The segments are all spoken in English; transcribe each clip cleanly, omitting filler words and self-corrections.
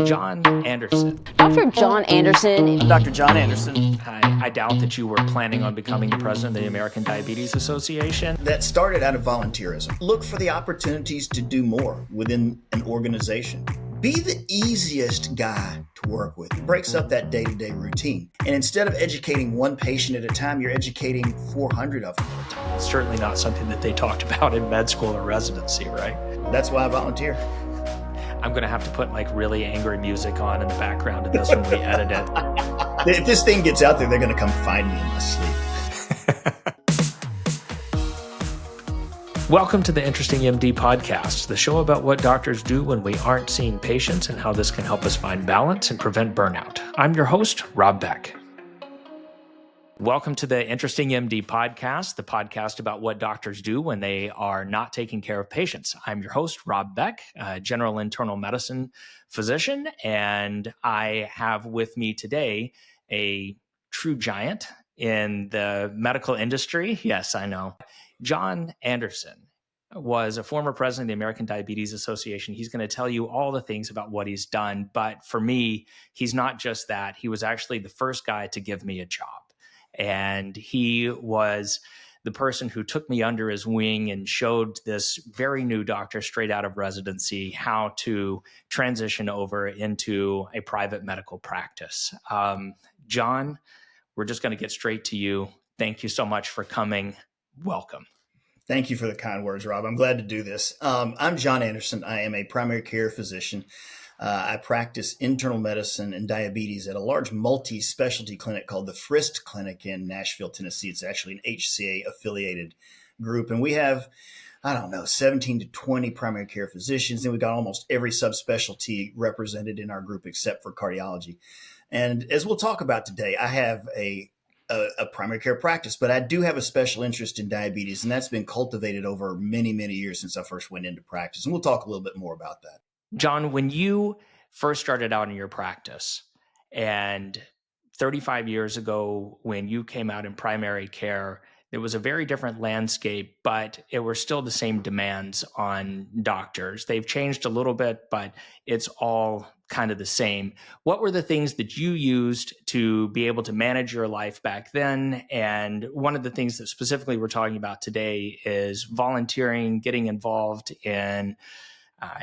John Anderson. Dr. John Anderson. Dr. John Anderson. I doubt that you were planning on becoming the president of the American Diabetes Association. That started out of volunteerism. Look for the opportunities to do more within an organization. Be the easiest guy to work with. It breaks up that day-to-day routine. And instead of educating one patient at a time, you're educating 400 of them at a time. It's certainly not something that they talked about in med school or residency, right? That's why I volunteer. I'm going to have to put like really angry music on in the background of this when we edit it. If this thing gets out there, they're going to come find me in my sleep. Welcome to the Interesting MD podcast, the show about what doctors do when we aren't seeing patients and how this can help us find balance and prevent burnout. I'm your host, Rob Beck. Welcome to the Interesting MD podcast, the podcast about what doctors do when they are not taking care of patients. I'm your host, Rob Beck, a general internal medicine physician, and I have with me today a true giant in the medical industry. Yes, I know. John Anderson was a former president of the American Diabetes Association. He's going to tell you all the things about what he's done. But for me, he's not just that. He was actually the first guy to give me a job. And he was the person who took me under his wing and showed this very new doctor straight out of residency how to transition over into a private medical practice. John, we're just going to get straight to you. Thank you so much for coming. Welcome. Thank you for the kind words, Rob. I'm glad to do this. I'm John Anderson. I am a primary care physician. I practice internal medicine and diabetes at a large multi-specialty clinic called the Frist Clinic in Nashville, Tennessee. It's actually an HCA-affiliated group. And we have, 17 to 20 primary care physicians. And we got almost every subspecialty represented in our group except for cardiology. And as we'll talk about today, I have a primary care practice, but I do have a special interest in diabetes, and that's been cultivated over many, many years since I first went into practice. And we'll talk a little bit more about that. John, when you first started out in your practice and 35 years ago, when you came out in primary care, it was a very different landscape, but it were still the same demands on doctors. They've changed a little bit, but it's all kind of the same. What were the things that you used to be able to manage your life back then? And one of the things that specifically we're talking about today is volunteering, getting involved in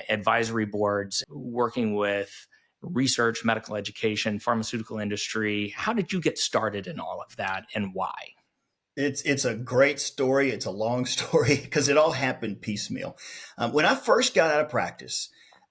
advisory boards, working with research, medical education, pharmaceutical industry. How did you get started in all of that and why? It's a great story. It's a long story because it all happened piecemeal. When I first got out of practice,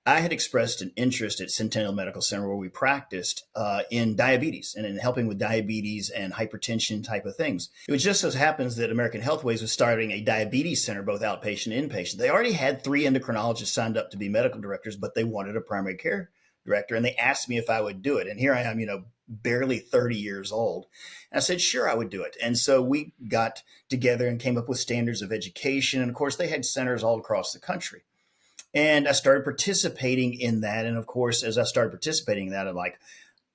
I had expressed an interest at Centennial Medical Center where we practiced in diabetes and in helping with diabetes and hypertension type of things. It just so happens that American Healthways was starting a diabetes center, both outpatient and inpatient. They already had 3 endocrinologists signed up to be medical directors, but they wanted a primary care director. And they asked me if I would do it. And here I am, barely 30 years old. And I said, sure, I would do it. And so we got together and came up with standards of education. And of course, they had centers all across the country. And I started participating in that. And of course, as I started participating in that, I'm like,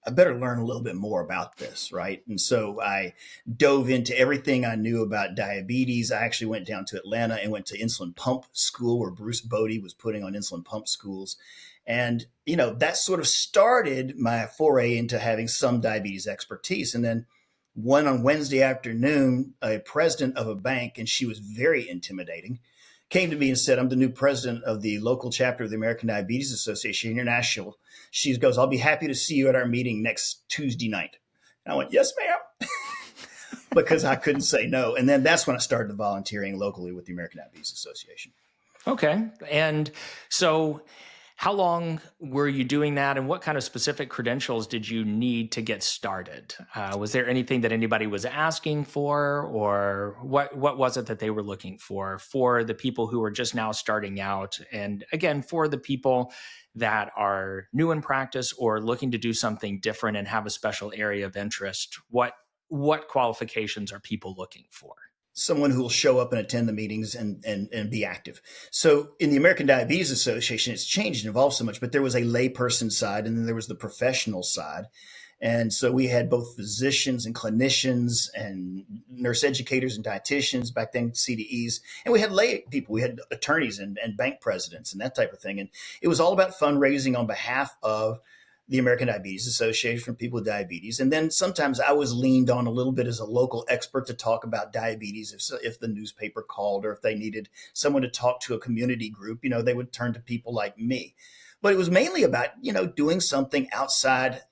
I better learn a little bit more about this, right? And so I dove into everything I knew about diabetes. I actually went down to Atlanta and went to insulin pump school where Bruce Bodie was putting on insulin pump schools. And, that sort of started my foray into having some diabetes expertise. And then on Wednesday afternoon, a president of a bank, and she was very intimidating, came to me and said, I'm the new president of the local chapter of the American Diabetes Association International. She goes, I'll be happy to see you at our meeting next Tuesday night. And I went, yes, ma'am, because I couldn't say no. And then that's when I started volunteering locally with the American Diabetes Association. Okay. And so how long were you doing that, and what kind of specific credentials did you need to get started? Was there anything that anybody was asking for, or what was it that they were looking for the people who were just now starting out? And again, for the people that are new in practice or looking to do something different and have a special area of interest, what qualifications are people looking for? Someone who will show up and attend the meetings and be active. So in the American Diabetes Association, it's changed and evolved so much, but there was a layperson side and then there was the professional side. And so we had both physicians and clinicians and nurse educators and dietitians, back then CDEs, and we had lay people. We had attorneys and bank presidents and that type of thing. And it was all about fundraising on behalf of the American Diabetes Association for people with diabetes. And then sometimes I was leaned on a little bit as a local expert to talk about diabetes. If the newspaper called or if they needed someone to talk to a community group, they would turn to people like me. But it was mainly about, doing something outside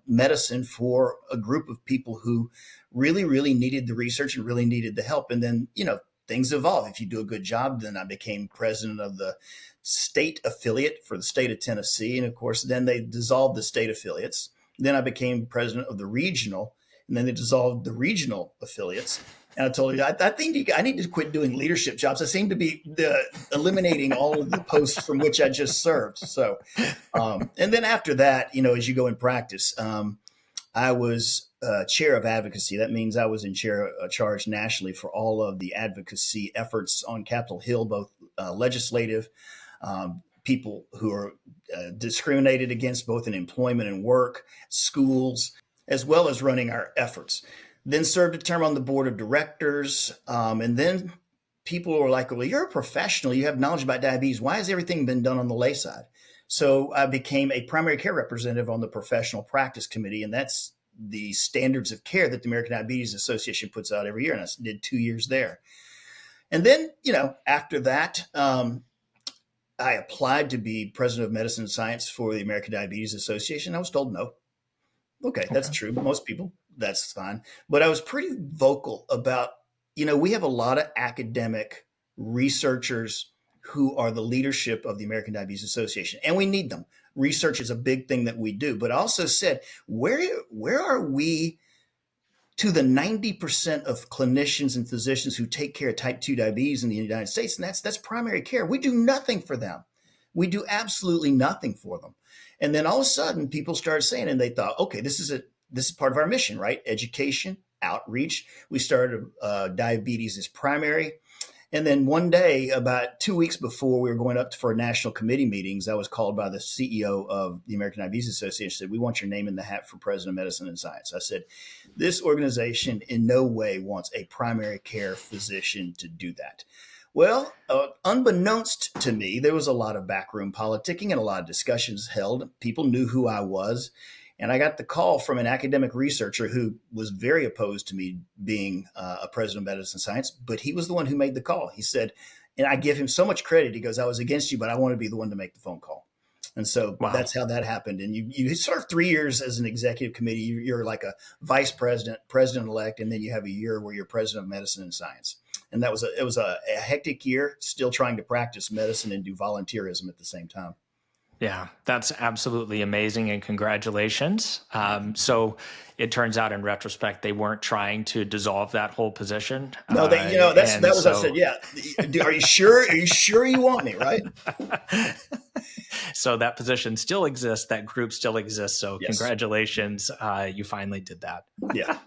medicine for a group of people who really, really needed the research and really needed the help. And then, things evolve. If you do a good job, then I became president of the state affiliate for the state of Tennessee. And of course, then they dissolved the state affiliates. Then I became president of the regional, and then they dissolved the regional affiliates. And I told you, I think I need to quit doing leadership jobs. I seem to be eliminating all of the posts from which I just served. So, and then after that, as you go in practice, I was chair of advocacy. That means I was in charge nationally for all of the advocacy efforts on Capitol Hill, both legislative, people who are discriminated against both in employment and work, schools, as well as running our efforts. Then served a term on the board of directors. And then people were like, well, you're a professional. You have knowledge about diabetes. Why has everything been done on the lay side? So I became a primary care representative on the professional practice committee. And that's the standards of care that the American Diabetes Association puts out every year. And I did 2 years there. And then, after that, I applied to be president of medicine and science for the American Diabetes Association. I was told no. Okay, that's true. Most people, that's fine. But I was pretty vocal about, we have a lot of academic researchers who are the leadership of the American Diabetes Association, and we need them. Research is a big thing that we do. But I also said, where are we to the 90% of clinicians and physicians who take care of type 2 diabetes in the United States? And that's primary care. We do nothing for them. We do absolutely nothing for them. And then all of a sudden people started saying, and they thought, okay, this is part of our mission, right? Education, outreach. We started diabetes as primary. And then one day, about 2 weeks before we were going up for national committee meetings, I was called by the CEO of the American Diabetes Association and said, we want your name in the hat for president of medicine and science. I said, this organization in no way wants a primary care physician to do that. Well, unbeknownst to me, there was a lot of backroom politicking and a lot of discussions held. People knew who I was. And I got the call from an academic researcher who was very opposed to me being a president of medicine and science, but he was the one who made the call. He said, and I give him so much credit. He goes, I was against you, but I want to be the one to make the phone call. And so That's how that happened. And you serve 3 years as an executive committee. You're like a vice president, president-elect, and then you have a year where you're president of medicine and science. And it was a hectic year, still trying to practice medicine and do volunteerism at the same time. Yeah, that's absolutely amazing, and congratulations. So it turns out in retrospect, they weren't trying to dissolve that whole position. No, that was, I said, yeah. Are you sure? Are you sure you want me, right? So that position still exists. That group still exists. So yes. Congratulations. You finally did that. Yeah.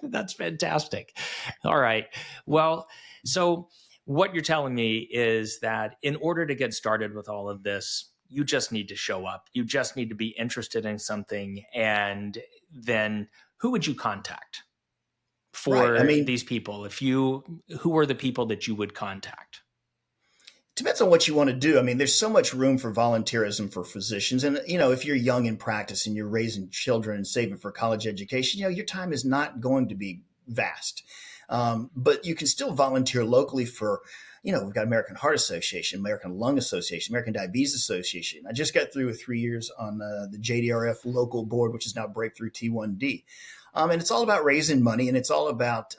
That's fantastic. All right. Well, so what you're telling me is that in order to get started with all of this, you just need to show up. You just need to be interested in something. And then who would you contact for these people? Who are the people that you would contact? Depends on what you want to do. There's so much room for volunteerism for physicians. And, if you're young in practice and you're raising children and saving for college education, your time is not going to be vast. But you can still volunteer locally for, we've got American Heart Association, American Lung Association, American Diabetes Association. I just got through with 3 years on the JDRF local board, which is now Breakthrough T1D. And it's all about raising money, and it's all about,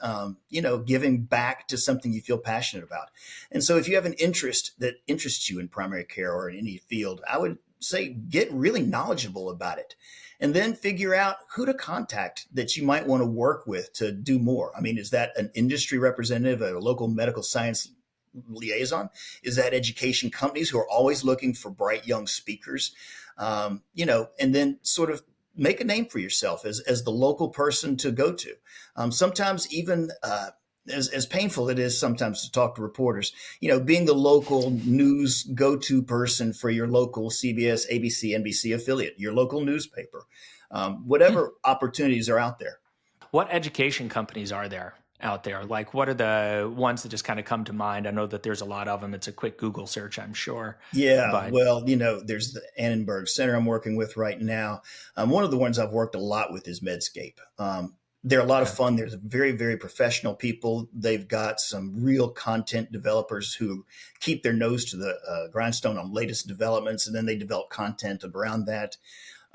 giving back to something you feel passionate about. And so if you have an interest that interests you in primary care or in any field, I would say get really knowledgeable about it. And then figure out who to contact that you might want to work with to do more. Is that an industry representative, a local medical science liaison? Is that education companies who are always looking for bright young speakers? And then sort of make a name for yourself as the local person to go to. Sometimes even as painful it is sometimes to talk to reporters, being the local news go-to person for your local CBS, ABC, NBC affiliate, your local newspaper, whatever opportunities are out there. What education companies are there out there? Like, what are the ones that just kind of come to mind? I know that there's a lot of them. It's a quick Google search, I'm sure. Yeah, But well, there's the Annenberg Center I'm working with right now. One of the ones I've worked a lot with is Medscape. They're a lot of okay. fun. There's very, very professional people. They've got some real content developers who keep their nose to the grindstone on latest developments, and then they develop content around that.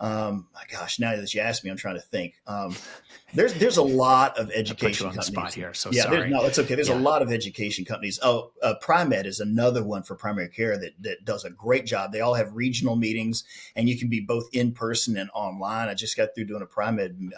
My gosh, now that you ask me, I'm trying to think. There's a lot of I put you education on the spot companies. here, so Yeah, sorry. no, that's okay. There's a Yeah. lot of education companies. Primed is another one for primary care that does a great job. They all have regional meetings, and you can be both in person and online. I just got through doing a Primed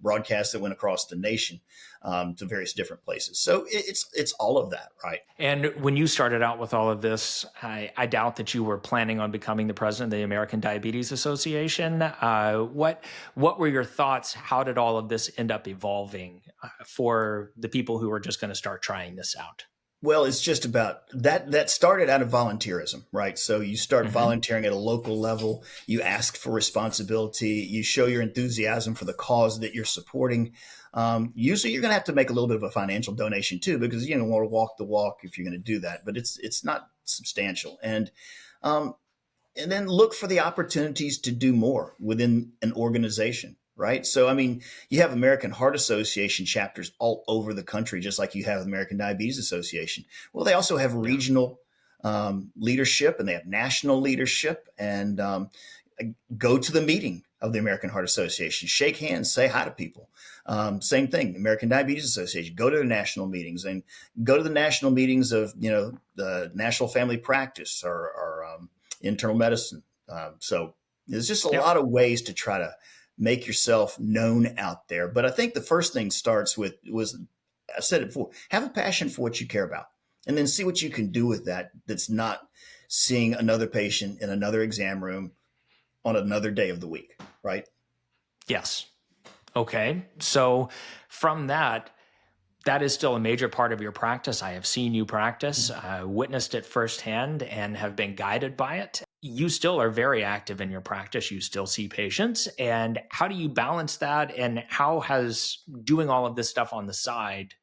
broadcast that went across the nation to various different places. So it's all of that, right? And when you started out with all of this, I doubt that you were planning on becoming the president of the American Diabetes Association. What were your thoughts? How did all of this end up evolving for the people who were just going to start trying this out? Well, it's just about that. That started out of volunteerism, right? So you start Mm-hmm. volunteering at a local level. You ask for responsibility. You show your enthusiasm for the cause that you're supporting. Usually, you're going to have to make a little bit of a financial donation too, because you don't want to walk the walk if you're going to do that. But it's not substantial, um, and then look for the opportunities to do more within an organization, right? So, I mean, you have American Heart Association chapters all over the country, just like you have American Diabetes Association. Well, they also have Yeah. regional leadership, and they have national leadership. And go to the meeting of the American Heart Association, shake hands, say hi to people. Same thing, American Diabetes Association. Go to the national meetings, and go to the national meetings of the National Family Practice or internal medicine. So there's just a Yep. lot of ways to try to make yourself known out there. But I think the first thing starts with I said it before, have a passion for what you care about, and then see what you can do with that. That's not seeing another patient in another exam room on another day of the week, right? Yes. Okay. So from that is still a major part of your practice. I have seen you practice, witnessed it firsthand, and have been guided by it. You still are very active in your practice. You still see patients. And how do you balance that? And how has doing all of this stuff on the side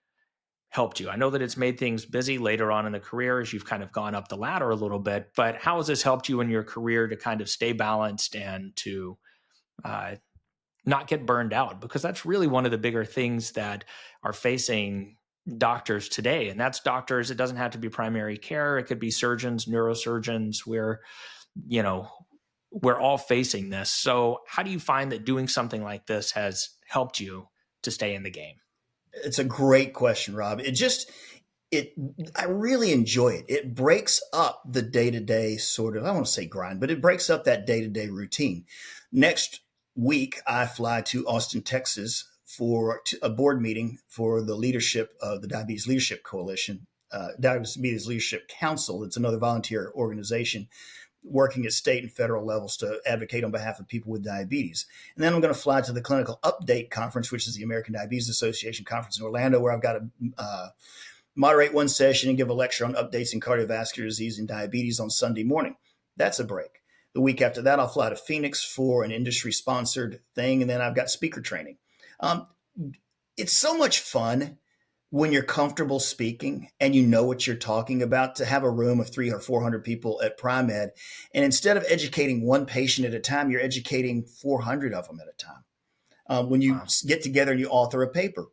helped you? I know that it's made things busy later on in the career as you've kind of gone up the ladder a little bit, but how has this helped you in your career to kind of stay balanced and to uh, not get burned out? Because that's really one of the bigger things that are facing doctors today. And that's doctors. It doesn't have to be primary care. It could be surgeons, neurosurgeons, where, you know, we're all facing this. So how do you find that doing something like this has helped you to stay in the game? It's a great question, Rob. It I really enjoy it. It breaks up the day-to-day sort of, I want to say grind, but it breaks up that day-to-day routine. Next week, I fly to Austin, Texas for a board meeting for the leadership of the Diabetes Leadership Coalition, Diabetes Leadership Council. It's another volunteer organization working at state and federal levels to advocate on behalf of people with diabetes. And then I'm going to fly to the Clinical Update Conference, which is the American Diabetes Association conference in Orlando, where I've got to moderate one session and give a lecture on updates in cardiovascular disease and diabetes on Sunday morning. That's a break. The week after that, I'll fly to Phoenix for an industry-sponsored thing, and then I've got speaker training. Um, it's so much fun when you're comfortable speaking and you know what you're talking about, to have a room of 300 or 400 people at Primed. And instead of educating one patient at a time, you're educating 400 of them at a time. When you Wow. get together and you author a paper,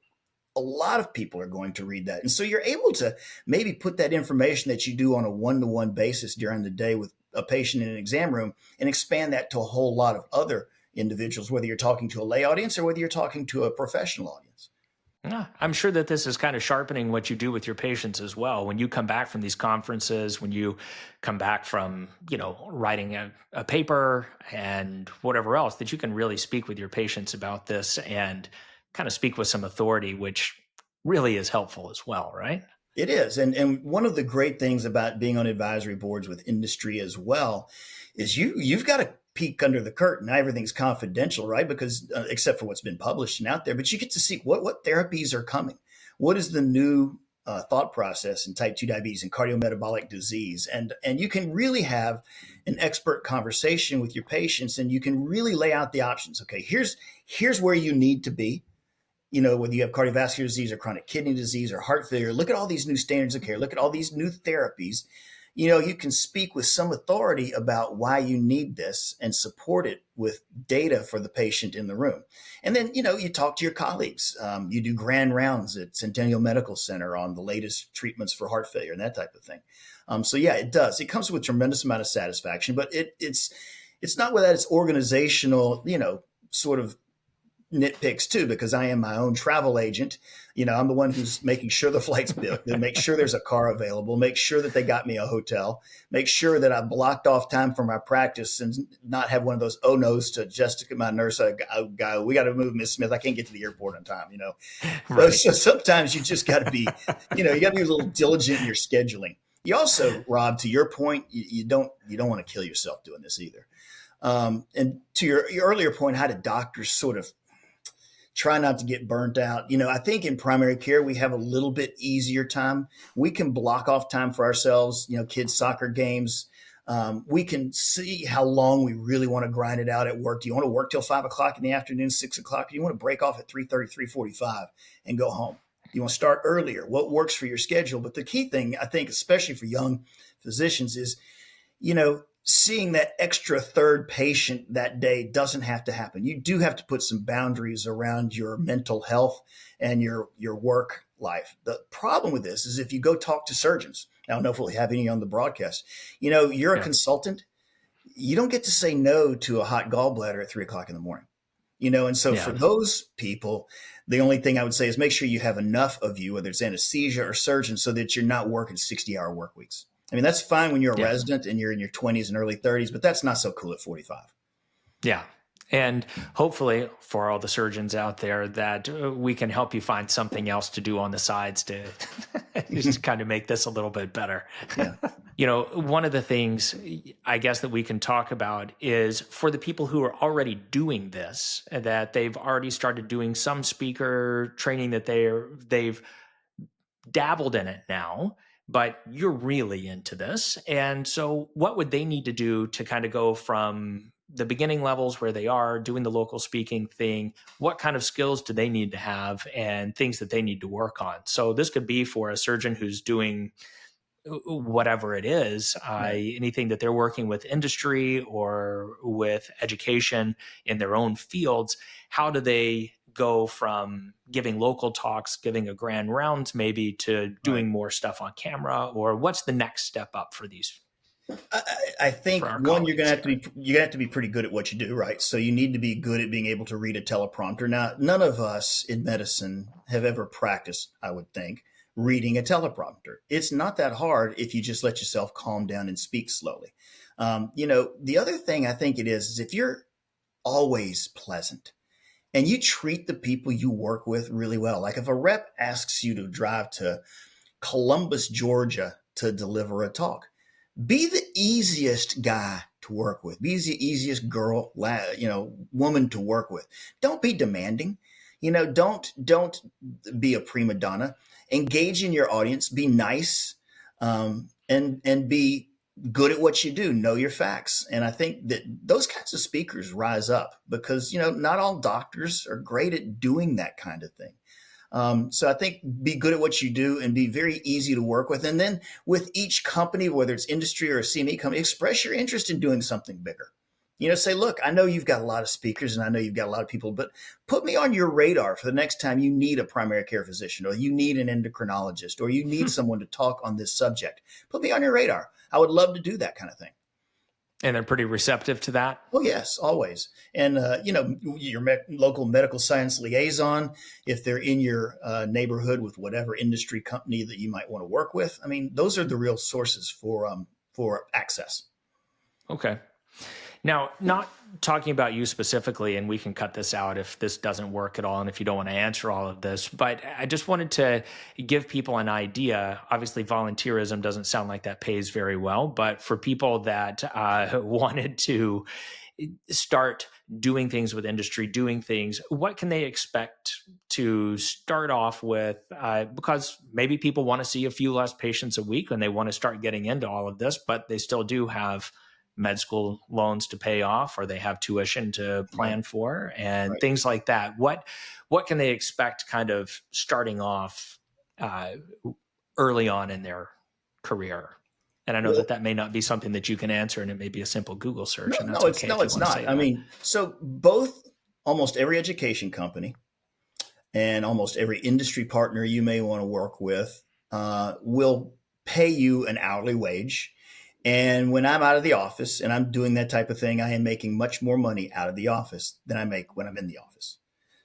a lot of people are going to read that. And so you're able to maybe put that information that you do on a one-to-one basis during the day with a patient in an exam room and expand that to a whole lot of other individuals, whether you're talking to a lay audience or whether you're talking to a professional audience. Yeah, I'm sure that this is kind of sharpening what you do with your patients as well. When you come back from these conferences, when you come back from, writing a paper and whatever else, that you can really speak with your patients about this and kind of speak with some authority, which really is helpful as well, right? It is. And one of the great things about being on advisory boards with industry as well is you've got to peek under the curtain. Now, everything's confidential, right? Because except for what's been published and out there, but you get to see what therapies are coming. What is the new thought process in type 2 diabetes and cardiometabolic disease? And you can really have an expert conversation with your patients, and you can really lay out the options. Okay, here's where you need to be. whether you have cardiovascular disease or chronic kidney disease or heart failure, look at all these new standards of care, look at all these new therapies. You can speak with some authority about why you need this and support it with data for the patient in the room. And then, you talk to your colleagues. You do grand rounds at Centennial Medical Center on the latest treatments for heart failure and that type of thing. So yeah, it does. It comes with a tremendous amount of satisfaction, but it's not without its organizational, sort of nitpicks too, because I am my own travel agent. I'm the one who's making sure the flight's booked, make sure there's a car available, make sure that they got me a hotel, make sure that I blocked off time for my practice and not have one of those oh no's to Jessica, my nurse, guy, we got to move Miss Smith. I can't get to the airport on time, Right. So sometimes you just got to be, you got to be a little diligent in your scheduling. You also, Rob, to your point, you don't want to kill yourself doing this either. And to your earlier point, how do doctors sort of try not to get burnt out? I think in primary care, we have a little bit easier time. We can block off time for ourselves, kids' soccer games. We can see how long we really want to grind it out at work. Do you want to work till 5 o'clock in the afternoon, 6 o'clock? Do you want to break off at 3:30, 3:45 and go home? You want to start earlier? What works for your schedule? But the key thing, I think, especially for young physicians is, seeing that extra third patient that day doesn't have to happen. You do have to put some boundaries around your mental health and your work life. The problem with this is if you go talk to surgeons, I don't know if we'll have any on the broadcast, you're a consultant, you don't get to say no to a hot gallbladder at 3 o'clock in the morning. And so for those people, the only thing I would say is make sure you have enough of you, whether it's anesthesia or surgeon, so that you're not working 60-hour work weeks. I mean, that's fine when you're a resident and you're in your 20s and early 30s, but that's not so cool at 45. Yeah. And hopefully for all the surgeons out there that we can help you find something else to do on the sides to just kind of make this a little bit better. Yeah. One of the things I guess that we can talk about is for the people who are already doing this, that they've already started doing some speaker training, that they've dabbled in it now, but you're really into this. And so what would they need to do to kind of go from the beginning levels where they are doing the local speaking thing? What kind of skills do they need to have and things that they need to work on? So this could be for a surgeon who's doing whatever it is, anything that they're working with industry or with education in their own fields. How do they go from giving local talks, giving a grand rounds maybe, to doing more stuff on camera? Or what's the next step up for these? I think one, you're going to have to be pretty good at what you do, right? So you need to be good at being able to read a teleprompter. Now, none of us in medicine have ever practiced, I would think, reading a teleprompter. It's not that hard if you just let yourself calm down and speak slowly. The other thing I think it is if you're always pleasant and you treat the people you work with really well. Like if a rep asks you to drive to Columbus, Georgia to deliver a talk, be the easiest guy to work with. Be the easiest girl, woman to work with. Don't be demanding. Don't be a prima donna. Engage in your audience. Be nice, and be good at what you do. Know your facts. And I think that those kinds of speakers rise up because not all doctors are great at doing that kind of thing. So I think be good at what you do and be very easy to work with. And then with each company, whether it's industry or a CME company, express your interest in doing something bigger. Say, look, I know you've got a lot of speakers and I know you've got a lot of people, but put me on your radar for the next time you need a primary care physician or you need an endocrinologist or you need someone to talk on this subject. Put me on your radar. I would love to do that kind of thing. And they're pretty receptive to that? Oh, yes, always. And, your local medical science liaison, if they're in your neighborhood with whatever industry company that you might want to work with. I mean, those are the real sources for access. Okay. Now, not talking about you specifically, and we can cut this out if this doesn't work at all and if you don't want to answer all of this, but I just wanted to give people an idea. Obviously, volunteerism doesn't sound like that pays very well, but for people that wanted to start doing things with industry, doing things, what can they expect to start off with? Because maybe people want to see a few less patients a week and they want to start getting into all of this, but they still do have med school loans to pay off, or they have tuition to plan for, and Right. things like that. What can they expect kind of starting off early on in their career? And I know Well, that may not be something that you can answer, and it may be a simple Google search, and that's okay no, if you it's want to not. say I that. mean, so almost every education company and almost every industry partner you may want to work with will pay you an hourly wage. And when I'm out of the office and I'm doing that type of thing, I am making much more money out of the office than I make when I'm in the office.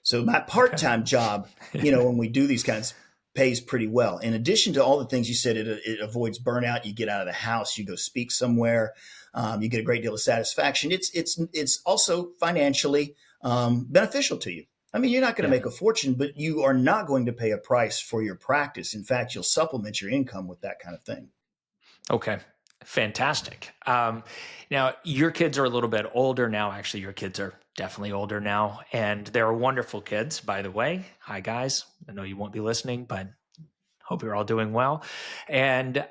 So my Okay. part-time job, when we do these kinds, pays pretty well. In addition to all the things you said, it avoids burnout. You get out of the house, you go speak somewhere, you get a great deal of satisfaction. It's also financially beneficial to you. I mean, you're not going to Yeah. make a fortune, but you are not going to pay a price for your practice. In fact, you'll supplement your income with that kind of thing. Okay. Fantastic. Now, your kids are a little bit older now. Actually, your kids are definitely older now, and they're wonderful kids, by the way. Hi, guys. I know you won't be listening, but hope you're all doing well. And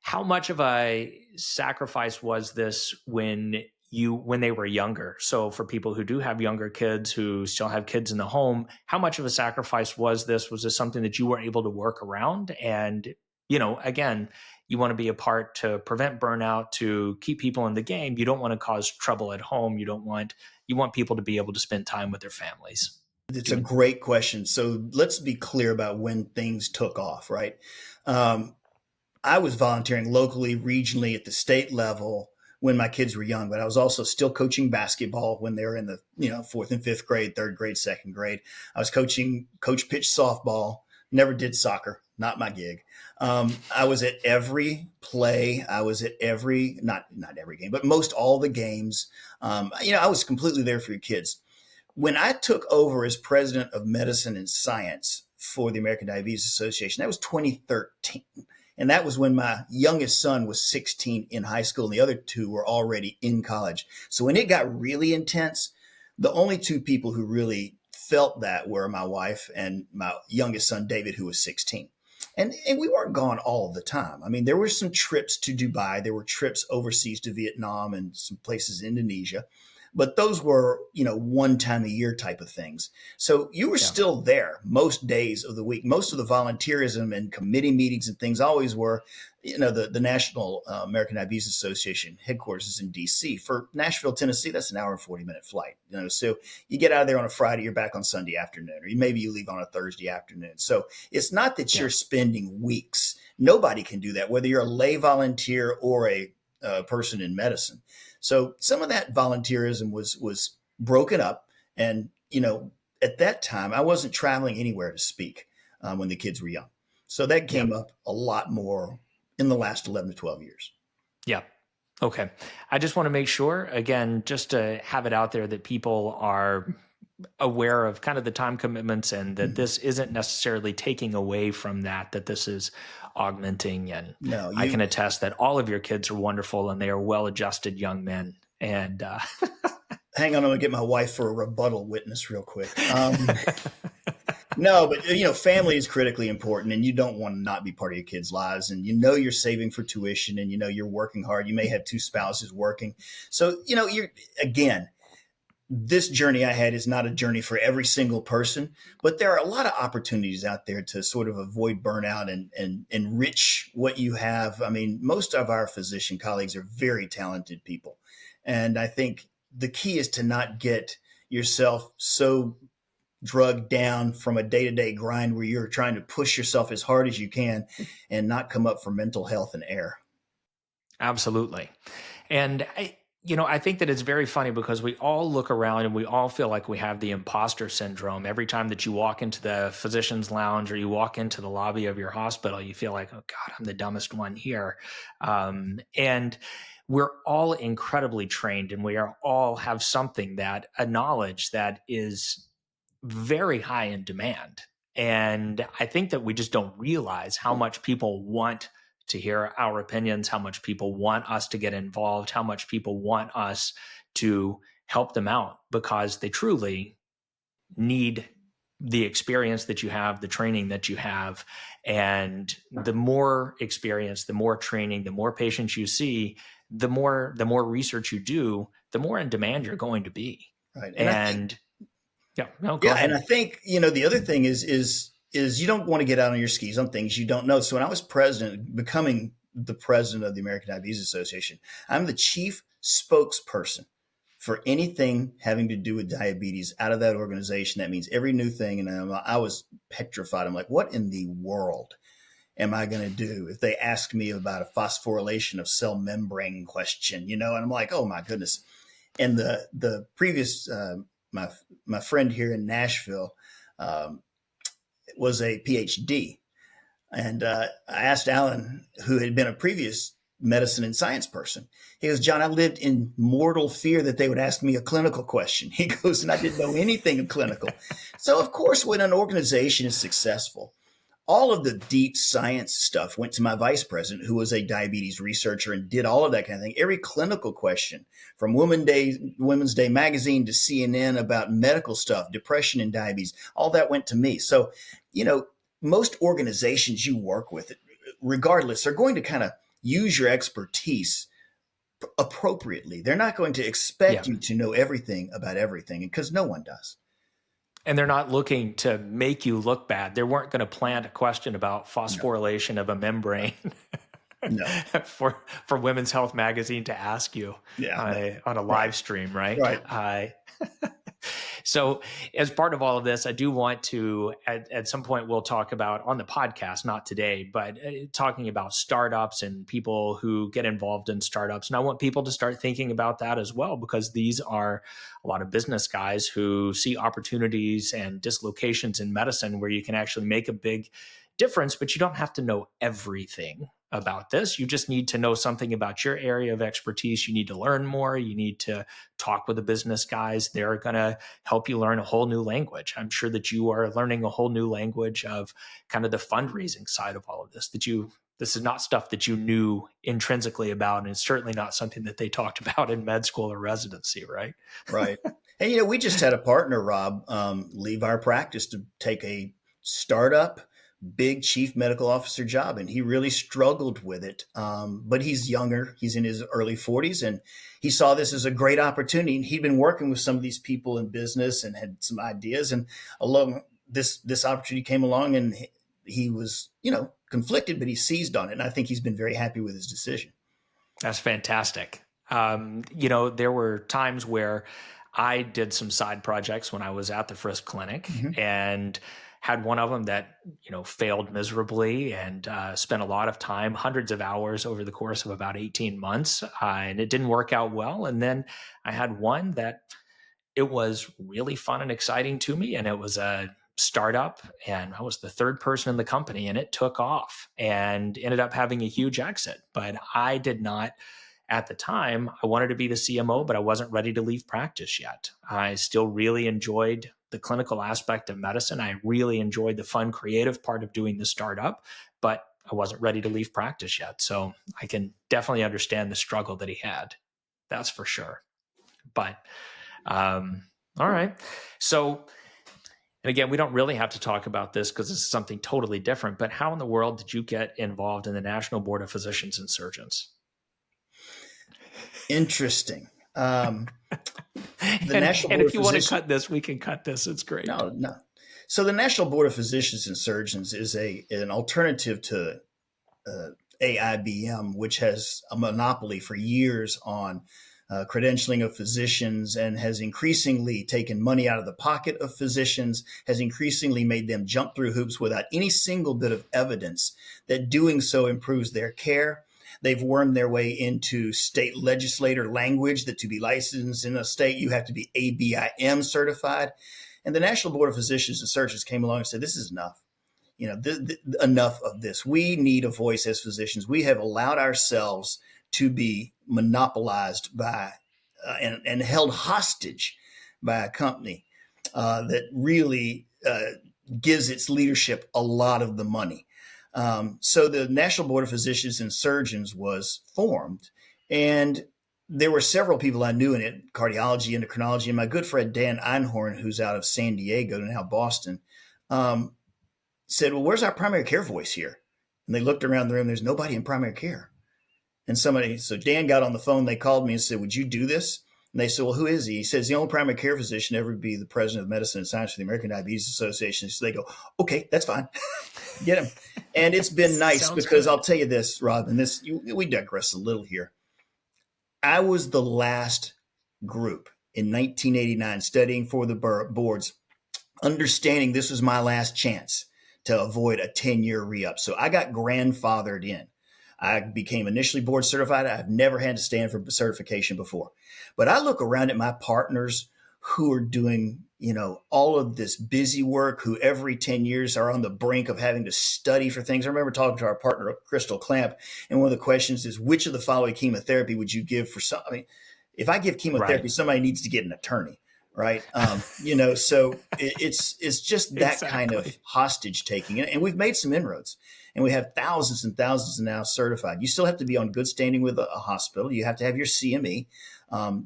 how much of a sacrifice was this when they were younger? So for people who do have younger kids, who still have kids in the home, how much of a sacrifice was this? Was this something that you were able to work around? And, again, you want to be a part to prevent burnout, to keep people in the game. You don't want to cause trouble at home. You want people to be able to spend time with their families. It's a great question. So let's be clear about when things took off, right? I was volunteering locally, regionally, at the state level when my kids were young, but I was also still coaching basketball when they were in the fourth and fifth grade, third grade, second grade. I was coach pitch softball. Never did soccer, not my gig. I was at every play. I was at every not every game, but most all the games. I was completely there for your kids. When I took over as president of medicine and science for the American Diabetes Association, that was 2013. And that was when my youngest son was 16 in high school and the other two were already in college. So when it got really intense, the only two people who really felt that were my wife and my youngest son, David, who was 16. And we weren't gone all the time. I mean, there were some trips to Dubai. There were trips overseas to Vietnam and some places in Indonesia. But those were, one time a year type of things. So you were still there most days of the week. Most of the volunteerism and committee meetings and things always were, the National American Diabetes Association headquarters is in D.C. For Nashville, Tennessee, that's an hour and 40-minute flight. So you get out of there on a Friday, you're back on Sunday afternoon, or maybe you leave on a Thursday afternoon. So it's not that you're spending weeks. Nobody can do that, whether you're a lay volunteer or a person in medicine. So some of that volunteerism was broken up. And, at that time, I wasn't traveling anywhere to speak when the kids were young. So that came up a lot more in the last 11 to 12 years. Yeah. Okay. I just want to make sure, again, just to have it out there that people are aware of kind of the time commitments and that this isn't necessarily taking away from that this is augmenting. And I can attest that all of your kids are wonderful and they are well-adjusted young men. And hang on, I'm going to get my wife for a rebuttal witness real quick. No, but family is critically important, and you don't want to not be part of your kids' lives. And you're saving for tuition, and you're working hard. You may have two spouses working, so you're again. This journey I had is not a journey for every single person, but there are a lot of opportunities out there to sort of avoid burnout and enrich what you have. I mean, most of our physician colleagues are very talented people. And I think the key is to not get yourself so drugged down from a day-to-day grind where you're trying to push yourself as hard as you can and not come up for mental health and air. Absolutely. And I think that it's very funny because we all look around and we all feel like we have the imposter syndrome. Every time that you walk into the physician's lounge or you walk into the lobby of your hospital, you feel like, oh God, I'm the dumbest one here. And we're all incredibly trained and we all have something a knowledge that is very high in demand. And I think that we just don't realize how much people want to hear our opinions, how much people want us to get involved, how much people want us to help them out because they truly need the experience that you have, the training that you have. And the more experience, the more training, the more patients you see, the more research you do, the more in demand you're going to be. Right. Go ahead. And I think, the other thing is you don't want to get out on your skis on things you don't know. So when I was becoming the president of the American Diabetes Association, I'm the chief spokesperson for anything having to do with diabetes out of that organization. That means every new thing. And I was petrified. I'm like, what in the world am I going to do if they ask me about a phosphorylation of cell membrane question, And I'm like, oh my goodness. And the previous, my friend here in Nashville was a PhD. And I asked Alan, who had been a previous medicine and science person. He goes, John, I lived in mortal fear that they would ask me a clinical question. He goes, and I didn't know anything in clinical. So, of course, when an organization is successful, all of the deep science stuff went to my vice president, who was a diabetes researcher and did all of that kind of thing. Every clinical question from Women's Day magazine to CNN about medical stuff, depression and diabetes, all that went to me. So, most organizations you work with, regardless, are going to kind of use your expertise appropriately. They're not going to expect you to know everything about everything, because no one does. And they're not looking to make you look bad. They weren't going to plant a question about phosphorylation of a membrane for Women's Health magazine to ask you on a live stream, right? Right. So as part of all of this, I do want to, at some point, we'll talk about on the podcast, not today, but talking about startups and people who get involved in startups. And I want people to start thinking about that as well, because these are a lot of business guys who see opportunities and dislocations in medicine where you can actually make a big difference, but you don't have to know everything about this. You just need to know something about your area of expertise. You need to learn more. You need to talk with the business guys. They're going to help you learn a whole new language. I'm sure that you are learning a whole new language of kind of the fundraising side of all of this, this is not stuff that you knew intrinsically about, and it's certainly not something that they talked about in med school or residency, right? Right. And, we just had a partner, Rob, leave our practice to take a startup big chief medical officer job, and he really struggled with it. But he's younger; he's in his early 40s, and he saw this as a great opportunity. And he'd been working with some of these people in business and had some ideas. And along this opportunity came along, and he was, conflicted, but he seized on it. And I think he's been very happy with his decision. That's fantastic. There were times where I did some side projects when I was at the Frisk Clinic, and had one of them that, failed miserably, and spent a lot of time, hundreds of hours over the course of about 18 months. And it didn't work out well. And then I had one that it was really fun and exciting to me. And it was a startup, and I was the third person in the company, and it took off and ended up having a huge exit. But I did not, at the time, I wanted to be the CMO, but I wasn't ready to leave practice yet. I still really enjoyed the clinical aspect of medicine. I really enjoyed the fun, creative part of doing the startup, but I wasn't ready to leave practice yet. So I can definitely understand the struggle that he had. That's for sure. But, all right. So, and again, we don't really have to talk about this because this is something totally different, but how in the world did you get involved in the National Board of Physicians and Surgeons? Interesting. And if you want to cut this, we can cut this. It's great. No. So the National Board of Physicians and Surgeons is an alternative to AIBM, which has a monopoly for years on credentialing of physicians, and has increasingly taken money out of the pocket of physicians, has increasingly made them jump through hoops without any single bit of evidence that doing so improves their care. They've wormed their way into state legislator language that to be licensed in a state, you have to be ABIM certified. And the National Board of Physicians and Surgeons came along and said, this is enough. Enough of this. We need a voice as physicians. We have allowed ourselves to be monopolized by and held hostage by a company that really gives its leadership a lot of the money. So the National Board of Physicians and Surgeons was formed, and there were several people I knew in it, cardiology, endocrinology, and my good friend Dan Einhorn, who's out of San Diego and now Boston, said, well, where's our primary care voice here? And they looked around the room. There's nobody in primary care. And so Dan got on the phone. They called me and said, would you do this? And they said, well, who is he? He says, the only primary care physician ever to be the president of medicine and science for the American Diabetes Association. So they go, okay, that's fine. Get him. And it's been nice because good. I'll tell you this, Rob, and we digress a little here. I was the last group in 1989 studying for the boards, understanding this was my last chance to avoid a 10-year re-up. So I got grandfathered in. I became initially board certified. I've never had to stand for certification before. But I look around at my partners who are doing, all of this busy work, who every 10 years are on the brink of having to study for things. I remember talking to our partner, Crystal Clamp, and one of the questions is, which of the following chemotherapy would you give for some? I mean, if I give chemotherapy, right, somebody needs to get an attorney, right? So it's just that exactly. Kind of hostage taking. And we've made some inroads. And we have thousands and thousands now certified. You still have to be on good standing with a hospital. You have to have your CME.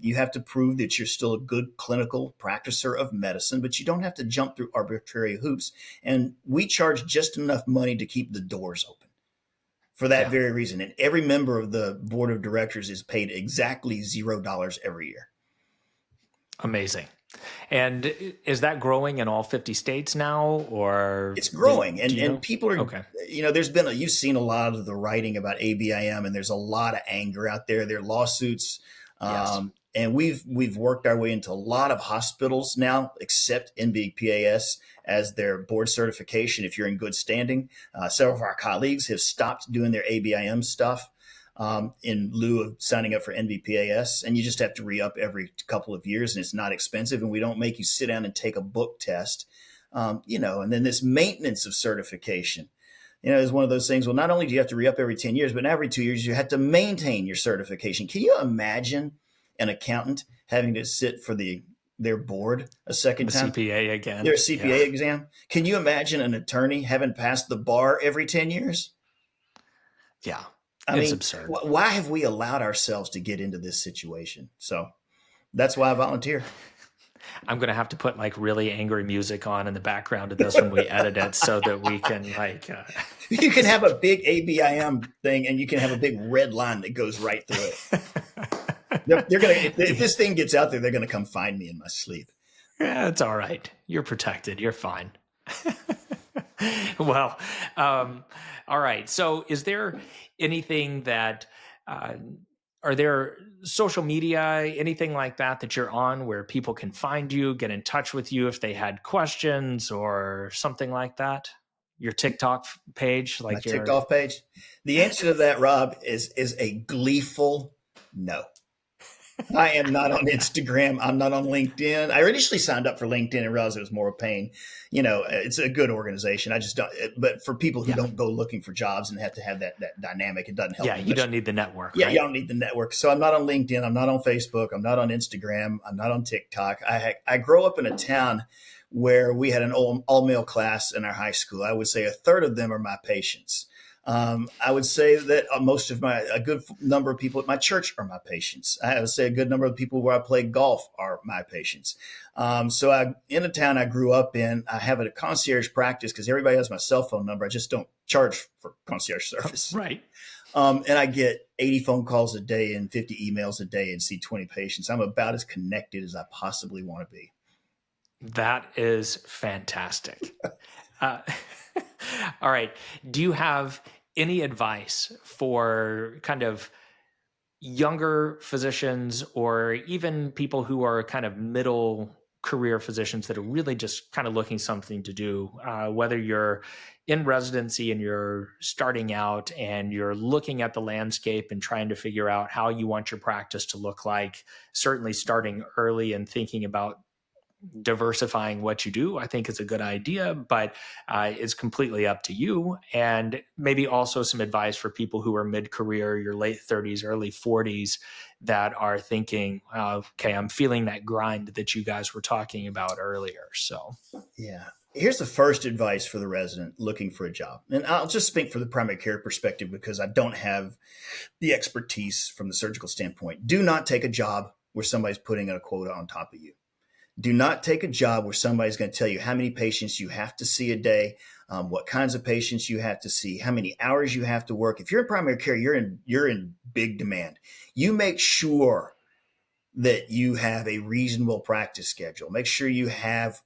You have to prove that you're still a good clinical practicer of medicine, but you don't have to jump through arbitrary hoops. And we charge just enough money to keep the doors open for that very reason. And every member of the board of directors is paid exactly $0 every year. Amazing. And is that growing in all 50 states now, or it's growing? And people are, okay. You've seen a lot of the writing about ABIM, and there's a lot of anger out there. There are lawsuits. Yes. And we've worked our way into a lot of hospitals now accept NBPAS as their board certification if you're in good standing. Several of our colleagues have stopped doing their ABIM stuff in lieu of signing up for NBPAS. And you just have to re-up every couple of years, and it's not expensive. And we don't make you sit down and take a book test, and then this maintenance of certification. Is one of those things. Well, not only do you have to re-up every 10 years, but every 2 years you have to maintain your certification. Can you imagine an accountant having to sit for their board a second time? CPA again. Their CPA exam. Can you imagine an attorney having passed the bar every 10 years? Yeah. It's absurd. Why have we allowed ourselves to get into this situation? So that's why I volunteer. I'm going to have to put really angry music on in the background of this when we edit it so that we can you can have a big ABIM thing, and you can have a big red line that goes right through it. They're going to, if this thing gets out there, they're going to come find me in my sleep. Yeah, it's all right. You're protected. You're fine. Well, all right. So is there anything that, are there social media, anything like that you're on where people can find you, get in touch with you if they had questions or something like that? Your TikTok page? My TikTok page? The answer to that, Rob, is a gleeful no. I am not on Instagram. I'm not on LinkedIn. I initially signed up for LinkedIn and realized it was more a pain. It's a good organization. I just don't. But for people who don't go looking for jobs and have to have that dynamic, it doesn't help. Yeah, you don't need the network. Yeah, right? You don't need the network. So I'm not on LinkedIn. I'm not on Facebook. I'm not on Instagram. I'm not on TikTok. I grew up in a town where we had an all-male class in our high school. I would say a third of them are my patients. I would say that a good number of people at my church are my patients. I would say a good number of people where I play golf are my patients. So in a town I grew up in, I have a concierge practice because everybody has my cell phone number. I just don't charge for concierge service. Right. And I get 80 phone calls a day and 50 emails a day and see 20 patients. I'm about as connected as I possibly want to be. That is fantastic. All right. Do you have any advice for kind of younger physicians or even people who are kind of middle career physicians that are really just kind of looking something to do, whether you're in residency and you're starting out and you're looking at the landscape and trying to figure out how you want your practice to look like, certainly starting early and thinking about diversifying what you do, I think is a good idea, but it's completely up to you. And maybe also some advice for people who are mid-career, your late 30s, early 40s, that are thinking, okay, I'm feeling that grind that you guys were talking about earlier. So, yeah. Here's the first advice for the resident looking for a job. And I'll just speak for the primary care perspective because I don't have the expertise from the surgical standpoint. Do not take a job where somebody's putting a quota on top of you. Do not take a job where somebody's going to tell you how many patients you have to see a day, what kinds of patients you have to see, how many hours you have to work. If you're in primary care, you're in big demand. You make sure that you have a reasonable practice schedule. Make sure you have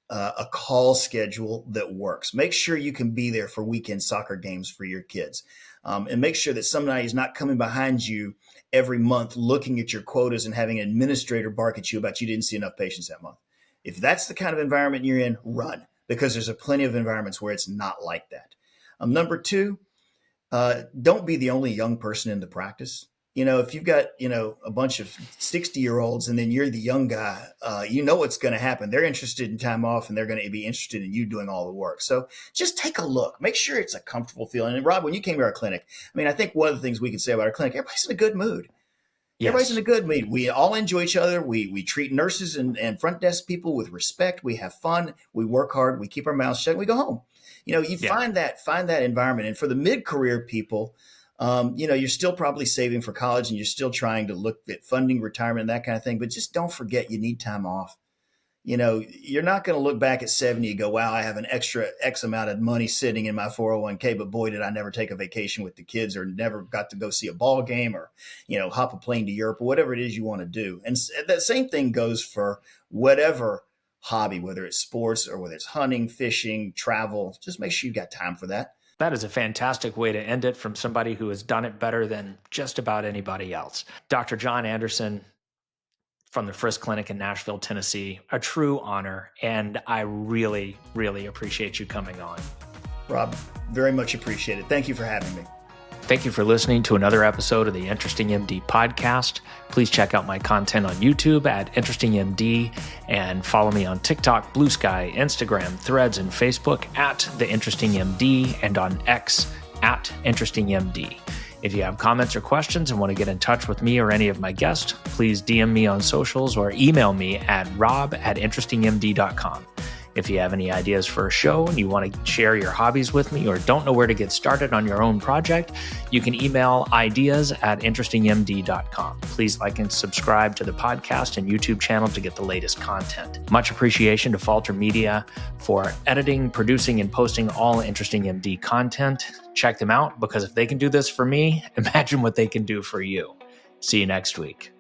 a call schedule that works. Make sure you can be there for weekend soccer games for your kids. And make sure that somebody is not coming behind you every month looking at your quotas and having an administrator bark at you about you didn't see enough patients that month. If that's the kind of environment you're in, run, because there's plenty of environments where it's not like that. Number two, don't be the only young person in the practice. If you've got, a bunch of 60-year-olds and then you're the young guy, what's going to happen. They're interested in time off and they're going to be interested in you doing all the work. So just take a look, make sure it's a comfortable feeling. And Rob, when you came to our clinic, I think one of the things we can say about our clinic, everybody's in a good mood. Yes. Everybody's in a good mood. We all enjoy each other. We treat nurses and front desk people with respect. We have fun. We work hard. We keep our mouths shut. And we go home. Find that environment. And for the mid-career people, you're still probably saving for college and you're still trying to look at funding, retirement, and that kind of thing. But just don't forget you need time off. You're not going to look back at 70 and go, wow, I have an extra X amount of money sitting in my 401k, but boy, did I never take a vacation with the kids or never got to go see a ball game or, hop a plane to Europe or whatever it is you want to do. And that same thing goes for whatever hobby, whether it's sports or whether it's hunting, fishing, travel. Just make sure you've got time for that. That is a fantastic way to end it from somebody who has done it better than just about anybody else. Dr. John Anderson from the Frisk Clinic in Nashville, Tennessee, a true honor. And I really, really appreciate you coming on. Rob, very much appreciate it. Thank you for having me. Thank you for listening to another episode of the Interesting MD podcast. Please check out my content on YouTube at Interesting MD and follow me on TikTok, Blue Sky, Instagram, Threads, and Facebook at The Interesting MD and on X at Interesting MD. If you have comments or questions and want to get in touch with me or any of my guests, please DM me on socials or email me at rob@interestingmd.com. If you have any ideas for a show and you want to share your hobbies with me or don't know where to get started on your own project, you can email ideas@interestingmd.com. Please like and subscribe to the podcast and YouTube channel to get the latest content. Much appreciation to Falter Media for editing, producing, and posting all Interesting MD content. Check them out because if they can do this for me, imagine what they can do for you. See you next week.